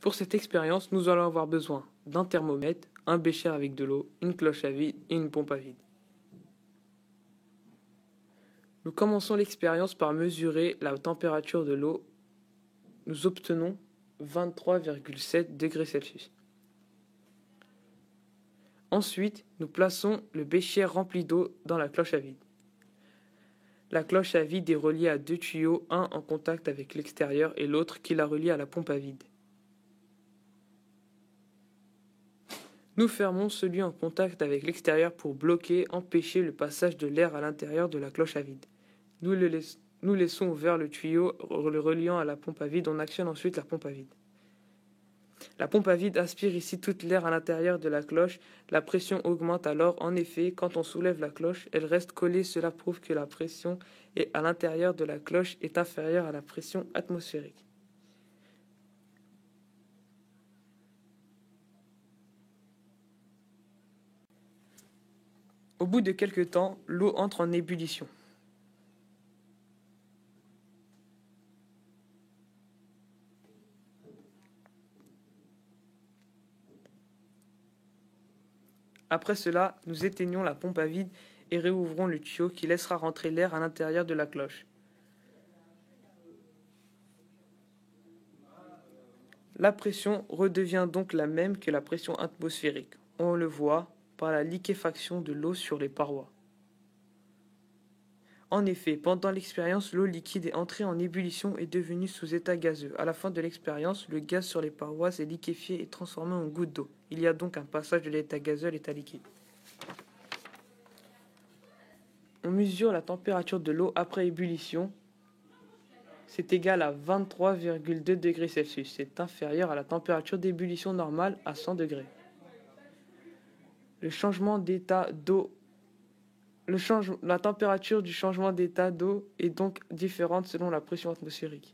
Pour cette expérience, nous allons avoir besoin d'un thermomètre, un bécher avec de l'eau, une cloche à vide et une pompe à vide. Nous commençons l'expérience par mesurer la température de l'eau. Nous obtenons 23,7 degrés Celsius. Ensuite, nous plaçons le bécher rempli d'eau dans la cloche à vide. La cloche à vide est reliée à deux tuyaux, un en contact avec l'extérieur et l'autre qui la relie à la pompe à vide. Nous fermons celui en contact avec l'extérieur pour bloquer, empêcher le passage de l'air à l'intérieur de la cloche à vide. Nous laissons ouvert le tuyau le reliant à la pompe à vide. On actionne ensuite la pompe à vide. La pompe à vide aspire ici toute l'air à l'intérieur de la cloche. La pression augmente alors. En effet, quand on soulève la cloche, elle reste collée. Cela prouve que la pression à l'intérieur de la cloche est inférieure à la pression atmosphérique. Au bout de quelques temps, l'eau entre en ébullition. Après cela, nous éteignons la pompe à vide et réouvrons le tuyau qui laissera rentrer l'air à l'intérieur de la cloche. La pression redevient donc la même que la pression atmosphérique. On le voit par la liquéfaction de l'eau sur les parois. En effet, pendant l'expérience, l'eau liquide est entrée en ébullition et devenue sous état gazeux. À la fin de l'expérience, le gaz sur les parois s'est liquéfié et transformé en gouttes d'eau. Il y a donc un passage de l'état gazeux à l'état liquide. On mesure la température de l'eau après ébullition. C'est égal à 23,2 degrés Celsius. C'est inférieur à la température d'ébullition normale à 100 degrés. La température du changement d'état d'eau est donc différente selon la pression atmosphérique.